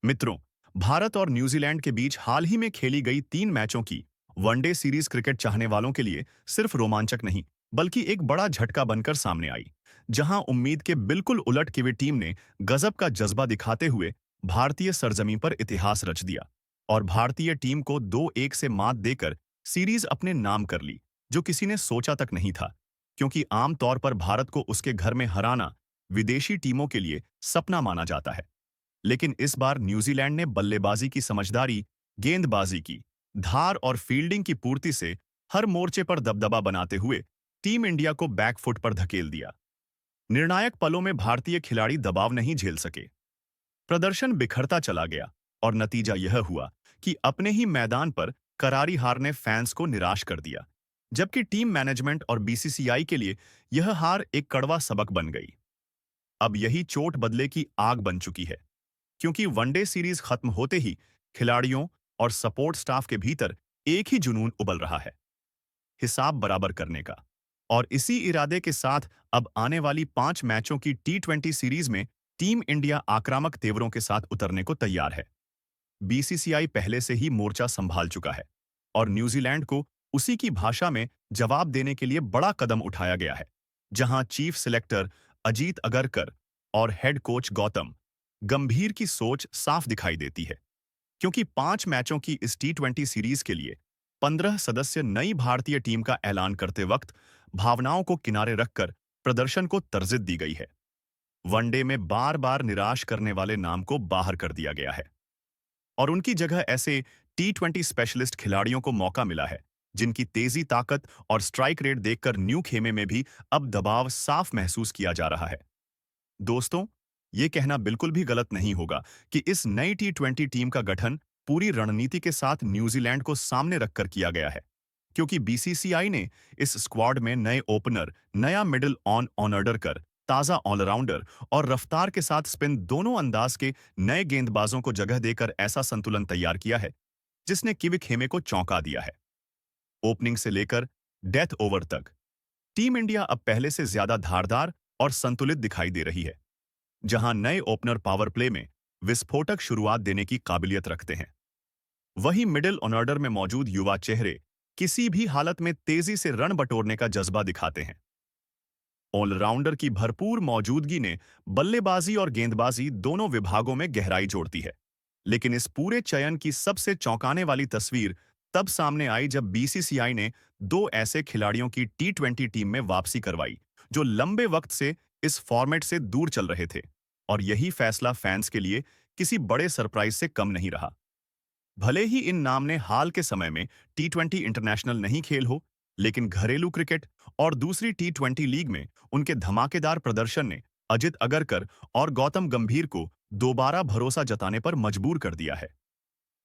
मित्रों, भारत और न्यूजीलैंड के बीच हाल ही में खेली गई 3 मैचों की वनडे सीरीज क्रिकेट चाहने वालों के लिए सिर्फ रोमांचक नहीं, बल्कि एक बड़ा झटका बनकर सामने आई। जहां उम्मीद के बिल्कुल उलट कीवी टीम ने गजब का जज्बा दिखाते हुए भारतीय सरजमीं पर इतिहास रच दिया और भारतीय टीम को 2-1 से मात देकर सीरीज अपने नाम कर ली, जो किसी ने सोचा तक नहीं था। क्योंकि आमतौर पर भारत को उसके घर में हराना विदेशी टीमों के लिए सपना माना जाता है। लेकिन इस बार न्यूजीलैंड ने बल्लेबाजी की समझदारी, गेंदबाजी की धार और फील्डिंग की पूर्ति से हर मोर्चे पर दबदबा बनाते हुए टीम इंडिया को बैकफुट पर धकेल दिया। निर्णायक पलों में भारतीय खिलाड़ी दबाव नहीं झेल सके। प्रदर्शन बिखरता चला गया और नतीजा यह हुआ कि अपने ही मैदान पर करारी हार ने फैंस को निराश कर दिया। जबकि टीम मैनेजमेंट और बीसीसीआई के लिए यह हार एक कड़वा सबक बन गई। अब यही चोट बदले की आग बन चुकी है, क्योंकि वनडे सीरीज खत्म होते ही खिलाड़ियों और सपोर्ट स्टाफ के भीतर एक ही जुनून उबल रहा है, हिसाब बराबर करने का। और इसी इरादे के साथ अब आने वाली 5 मैचों की T20 सीरीज में टीम इंडिया आक्रामक तेवरों के साथ उतरने को तैयार है। बीसीसीआई पहले से ही मोर्चा संभाल चुका है और न्यूजीलैंड को उसी की भाषा में जवाब देने के लिए बड़ा कदम उठाया गया है, जहां चीफ सिलेक्टर अजीत अगरकर और हेड कोच गौतम गंभीर की सोच साफ दिखाई देती है। क्योंकि 5 मैचों की इस T20 सीरीज के लिए 15 सदस्य नई भारतीय टीम का ऐलान करते वक्त भावनाओं को किनारे रखकर प्रदर्शन को तरजीह दी गई है। वनडे में बार बार निराश करने वाले नाम को बाहर कर दिया गया है और उनकी जगह ऐसे T20 स्पेशलिस्ट खिलाड़ियों को मौका मिला है, जिनकी तेजी, ताकत और स्ट्राइक रेट देखकर न्यू खेमे में भी अब दबाव साफ महसूस किया जा रहा है। दोस्तों, ये कहना बिल्कुल भी गलत नहीं होगा कि इस नई T20 टीम का गठन पूरी रणनीति के साथ न्यूजीलैंड को सामने रखकर किया गया है। क्योंकि बीसीसीआई ने इस स्क्वाड में नए ओपनर, नया मिडिल ऑर्डर कर, ताजा ऑलराउंडर और रफ्तार के साथ स्पिन दोनों अंदाज के नए गेंदबाजों को जगह देकर ऐसा संतुलन तैयार किया है, जिसने किवी खेमे को चौंका दिया है। ओपनिंग से लेकर डेथ ओवर तक टीम इंडिया अब पहले से ज्यादा धारदार और संतुलित दिखाई दे रही है। जहां नए ओपनर पावर प्ले में विस्फोटक शुरुआत देने की काबिलियत रखते हैं, वहीं मिडिल ऑर्डर में मौजूद युवा चेहरे किसी भी हालत में तेजी से रन बटोरने का जज्बा दिखाते हैं। ऑलराउंडर की भरपूर मौजूदगी ने बल्लेबाजी और गेंदबाजी दोनों विभागों में गहराई जोड़ती है। लेकिन इस पूरे चयन की सबसे चौंकाने वाली तस्वीर तब सामने आई जब बीसीसीआई ने 2 ऐसे खिलाड़ियों की T20 टीम में वापसी करवाई, जो लंबे वक्त से इस फॉर्मेट से दूर चल रहे थे। और यही फैसला फैंस के लिए किसी बड़े सरप्राइज से कम नहीं रहा। भले ही इन नाम ने हाल के समय में T20 इंटरनेशनल नहीं खेल हो, लेकिन घरेलू क्रिकेट और दूसरी T20 लीग में उनके धमाकेदार प्रदर्शन ने अजित अगरकर और गौतम गंभीर को दोबारा भरोसा जताने पर मजबूर कर दिया है।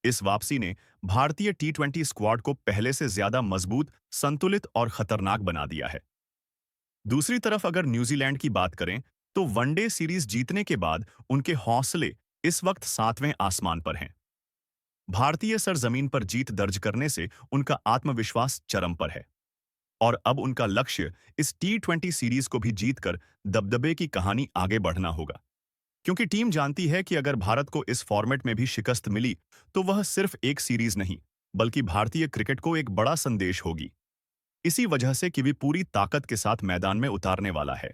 इस वापसी ने भारतीय T20 स्क्वाड को पहले से ज्यादा मजबूत, संतुलित और खतरनाक बना दिया है। दूसरी तरफ अगर न्यूजीलैंड की बात करें, तो वनडे सीरीज जीतने के बाद उनके हौसले इस वक्त 7वें आसमान पर हैं। भारतीय सरजमीन पर जीत दर्ज करने से उनका आत्मविश्वास चरम पर है और अब उनका लक्ष्य इस T20 सीरीज को भी जीतकर दबदबे की कहानी आगे बढ़ना होगा। क्योंकि टीम जानती है कि अगर भारत को इस फॉर्मेट में भी शिकस्त मिली, तो वह सिर्फ एक सीरीज नहीं, बल्कि भारतीय क्रिकेट को एक बड़ा संदेश होगी। इसी वजह से कि वे पूरी ताकत के साथ मैदान में उतारने वाला है।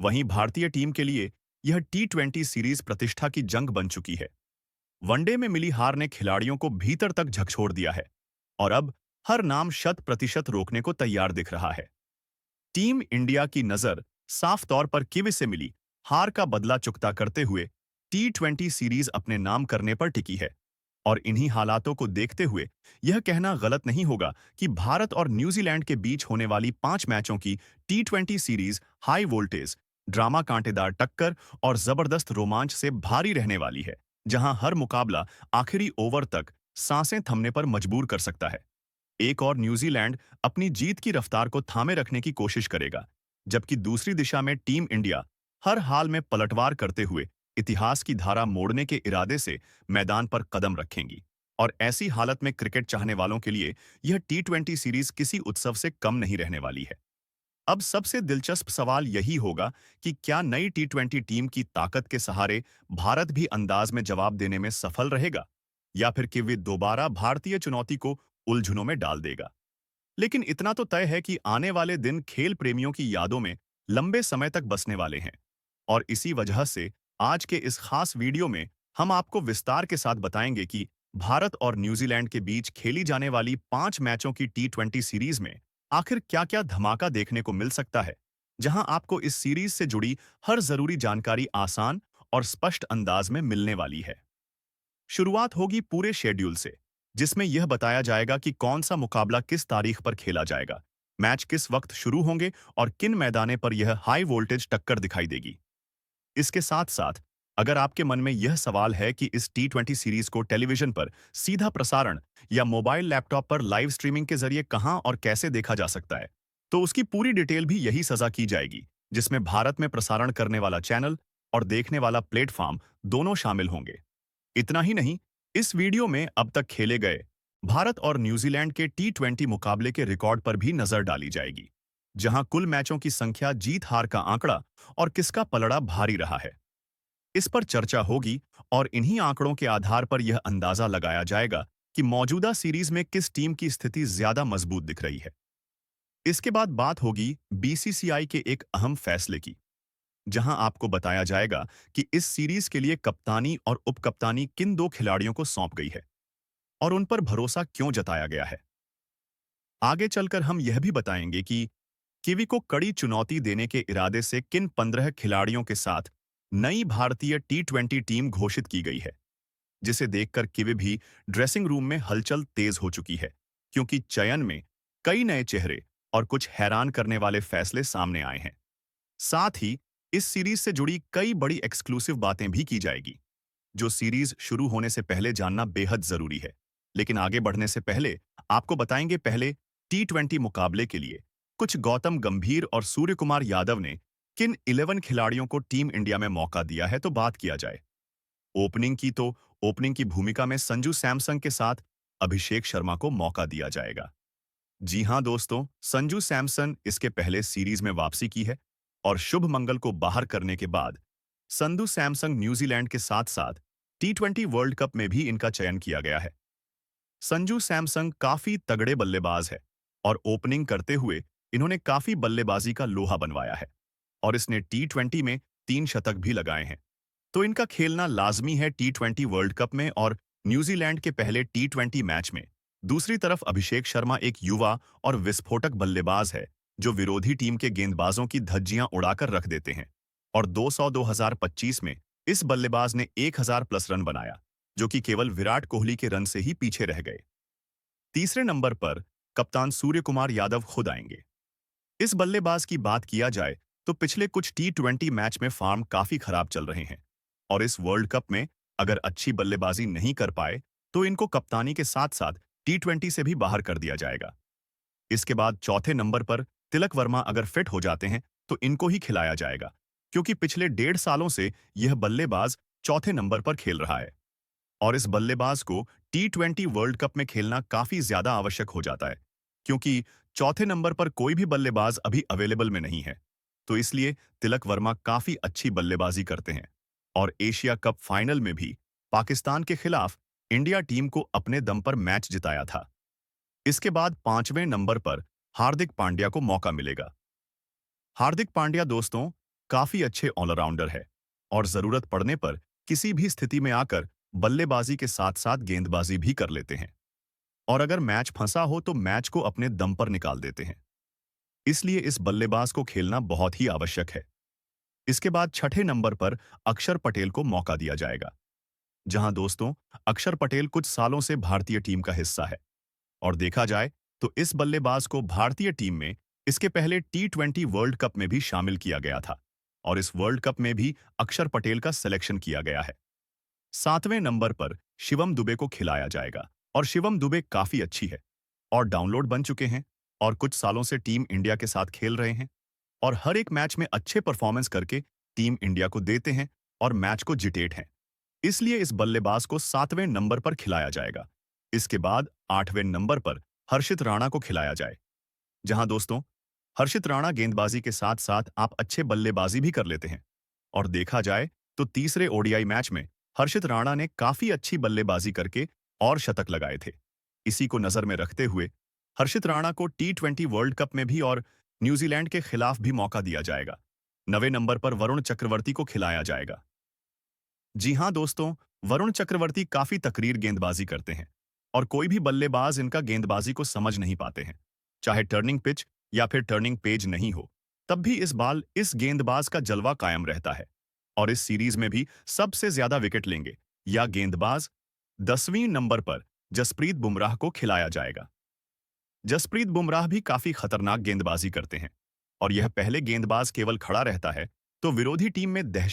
वहीं भारतीय टीम के लिए यह T20 सीरीज प्रतिष्ठा की जंग बन चुकी है। वनडे में मिली हार ने खिलाड़ियों को भीतर तक झकझोर दिया है और अब हर नाम 100% रोकने को तैयार दिख रहा है। टीम इंडिया की नजर साफ तौर पर किवी से मिली हार का बदला चुकता करते हुए T20 सीरीज अपने नाम करने पर टिकी है। और इन्हीं हालातों को देखते हुए यह कहना गलत नहीं होगा कि भारत और न्यूजीलैंड के बीच होने वाली 5 मैचों की T20 series high voltage, drama, कांटेदार टक्कर और जबरदस्त रोमांच से भारी रहने वाली है, जहां हर मुकाबला आखिरी ओवर तक सांसें थमने पर मजबूर कर सकता है। एक और न्यूजीलैंड अपनी जीत की रफ्तार को थामे रखने की कोशिश करेगा, जबकि दूसरी दिशा में टीम इंडिया हर हाल में पलटवार करते हुए इतिहास की धारा मोड़ने के इरादे से मैदान पर कदम रखेंगी। और ऐसी हालत में क्रिकेट चाहने वालों के लिए यह T20 सीरीज किसी उत्सव से कम नहीं रहने वाली है। अब सबसे दिलचस्प सवाल यही होगा कि क्या नई टी20 टीम की ताकत के सहारे भारत भी अंदाज में जवाब देने में सफल रहेगा, या फिर कि वे दोबारा भारतीय चुनौती को उलझनों में डाल देगा। लेकिन इतना तो तय है कि आने वाले दिन खेल प्रेमियों की यादों में लंबे समय तक बसने वाले हैं। और इसी वजह से आज के इस खास वीडियो में हम आपको विस्तार के साथ बताएंगे कि भारत और न्यूजीलैंड के बीच खेली जाने वाली 5 मैचों की टी20 सीरीज में आखिर क्या-क्या धमाका देखने को मिल सकता है, जहां आपको इस सीरीज से जुड़ी हर जरूरी जानकारी आसान और स्पष्ट अंदाज में मिलने वाली है। शुरुआत होगी पूरे शेड्यूल से, जिसमें यह बताया जाएगा कि कौन सा मुकाबला किस तारीख पर खेला जाएगा, मैच किस वक्त शुरू होंगे और किन मैदाने पर यह हाई वोल्टेज टक्कर दिखाई देगी। इसके साथ-साथ अगर आपके मन में यह सवाल है कि इस टी20 सीरीज को टेलीविजन पर सीधा प्रसारण या मोबाइल लैपटॉप पर लाइव स्ट्रीमिंग के जरिए कहां और कैसे देखा जा सकता है, तो उसकी पूरी डिटेल भी यही सजा की जाएगी, जिसमें भारत में प्रसारण करने वाला चैनल और देखने वाला प्लेटफॉर्म दोनों शामिल होंगे। इतना ही नहीं, इस वीडियो में अब तक खेले गए भारत और न्यूजीलैंड के टी20 मुकाबले के रिकॉर्ड पर भी नजर डाली जाएगी, जहां कुल मैचों की संख्या, जीत हार का आंकड़ा और किसका पलड़ा भारी रहा है, इस पर चर्चा होगी। और इन्हीं आंकड़ों के आधार पर यह अंदाजा लगाया जाएगा कि मौजूदा सीरीज में किस टीम की स्थिति ज्यादा मजबूत दिख रही है। इसके बाद बात होगी बीसीसीआई के एक अहम फैसले की, जहां आपको बताया जाएगा कि इस सीरीज के लिए कप्तानी और उपकप्तानी किन दो खिलाड़ियों को सौंप गई है और उन पर भरोसा क्यों जताया गया है। आगे चलकर हम यह भी बताएंगे कि किवी को कड़ी चुनौती देने के इरादे से किन 15 खिलाड़ियों के साथ नई भारतीय टी20 टीम घोषित की गई है, जिसे देखकर किवी भी ड्रेसिंग रूम में हलचल तेज हो चुकी है, क्योंकि चयन में कई नए चेहरे और कुछ हैरान करने वाले फैसले सामने आए हैं। साथ ही इस सीरीज से जुड़ी कई बड़ी एक्सक्लूसिव बातें भी की जाएगी, जो सीरीज शुरू होने से पहले जानना बेहद जरूरी है। लेकिन आगे बढ़ने से पहले आपको बताएंगे, पहले टी20 मुकाबले के लिए कुछ गौतम गंभीर और सूर्य कुमार यादव ने किन 11 खिलाड़ियों को टीम इंडिया में मौका दिया है, तो बात किया जाए ओपनिंग की भूमिका में संजू सैमसन के साथ अभिषेक शर्मा को मौका दिया जाएगा। जी हां दोस्तों, संजू सैमसन इसके पहले सीरीज में वापसी की है और शुभ मंगल को बाहर करने के बाद संजू सैमसन न्यूजीलैंड के साथ साथ टी20 वर्ल्ड कप में भी इनका चयन किया गया है। संजू सैमसन काफी तगड़े बल्लेबाज है और ओपनिंग करते हुए इन्होंने काफी बल्लेबाजी का लोहा बनवाया है और इसने टी20 में 3 शतक भी लगाए हैं। तो इनका खेलना लाजमी है टी20 वर्ल्ड कप में और न्यूजीलैंड के पहले टी20 मैच में। दूसरी तरफ अभिषेक शर्मा एक युवा और विस्फोटक बल्लेबाज है, जो विरोधी टीम के गेंदबाजों की धज्जियां उड़ाकर रख देते हैं। और 2025 में इस बल्लेबाज ने 1000+ रन बनाया, जो कि केवल विराट कोहली के रन से ही पीछे रह गए। तीसरे नंबर पर कप्तान सूर्य कुमार यादव खुद आएंगे। इस बल्लेबाज की बात किया जाए तो पिछले कुछ टी20 मैच में फॉर्म काफी खराब चल रहे हैं और इस वर्ल्ड कप में अगर अच्छी बल्लेबाजी नहीं कर पाए तो इनको कप्तानी के साथ साथ टी20 से भी बाहर कर दिया जाएगा। इसके बाद चौथे नंबर पर तिलक वर्मा अगर फिट हो जाते हैं तो इनको ही खिलाया जाएगा, क्योंकि पिछले 1.5 सालों से यह बल्लेबाज चौथे नंबर पर खेल रहा है और इस बल्लेबाज को टी20 वर्ल्ड कप में खेलना काफी ज्यादा आवश्यक हो जाता है, क्योंकि चौथे नंबर पर कोई भी बल्लेबाज अभी अवेलेबल में नहीं है। तो इसलिए तिलक वर्मा काफी अच्छी बल्लेबाजी करते हैं और एशिया कप फाइनल में भी पाकिस्तान के खिलाफ इंडिया टीम को अपने दम पर मैच जिताया था। इसके बाद 5वें नंबर पर हार्दिक पांड्या को मौका मिलेगा। हार्दिक पांड्या दोस्तों काफी अच्छे ऑलराउंडर है और जरूरत पड़ने पर किसी भी स्थिति में आकर बल्लेबाजी के साथ साथ गेंदबाजी भी कर लेते हैं और अगर मैच फंसा हो तो मैच को अपने दम पर निकाल देते हैं। इसलिए इस बल्लेबाज को खेलना बहुत ही आवश्यक है। इसके बाद छठे नंबर पर अक्षर पटेल को मौका दिया जाएगा। जहां दोस्तों अक्षर पटेल कुछ सालों से भारतीय टीम का हिस्सा है और देखा जाए तो इस बल्लेबाज को भारतीय टीम में इसके पहले टी20 वर्ल्ड कप में भी शामिल किया गया था और इस वर्ल्ड कप में भी अक्षर पटेल का सिलेक्शन किया गया है। 7वें नंबर पर शिवम दुबे को खिलाया जाएगा और शिवम दुबे काफी अच्छी है और डाउनलोड बन चुके हैं और कुछ सालों से टीम इंडिया के साथ खेल रहे हैं और हर एक मैच में अच्छे परफॉर्मेंस करके टीम इंडिया को देते हैं और मैच को जितेट हैं। इसलिए इस बल्लेबाज को 7वें नंबर पर खिलाया जाएगा। इसके बाद 8वें नंबर पर हर्षित राणा को खिलाया जाए। जहां दोस्तों हर्षित राणा गेंदबाजी के साथ साथ आप अच्छे बल्लेबाजी भी कर लेते हैं। और देखा जाए तो तीसरे ओडीआई मैच में हर्षित राणा ने काफी अच्छी बल्लेबाजी करके और शतक लगाए थे। इसी को नजर में रखते हुए हर्षित राणा को टी20 वर्ल्ड कप में भी और न्यूजीलैंड के खिलाफ भी मौका दिया जाएगा। 9वें नंबर पर वरुण चक्रवर्ती को खिलाया जाएगा। जी हाँ दोस्तों, वरुण चक्रवर्ती काफी तकरीर गेंदबाजी करते हैं और कोई भी बल्लेबाज इनका गेंदबाजी को समझ नहीं पाते हैं। चाहे टर्निंग पिच या फिर टर्निंग पेज नहीं हो, तब भी इस गेंदबाज का जलवा कायम रहता है। और इस सीरीज में भी सबसे ज्यादा विकेट लेंगे या गेंदबाज 10वीं नंबर पर जसप्रीत बुमराह को खिलाया जाएगा। जसप्रीत बुमराह भी काफी खतरनाक गेंदबाजी करते हैं और यह पहले गेंदबाज केवल खड़ा रहता है तो विरोधी टीम में दहशत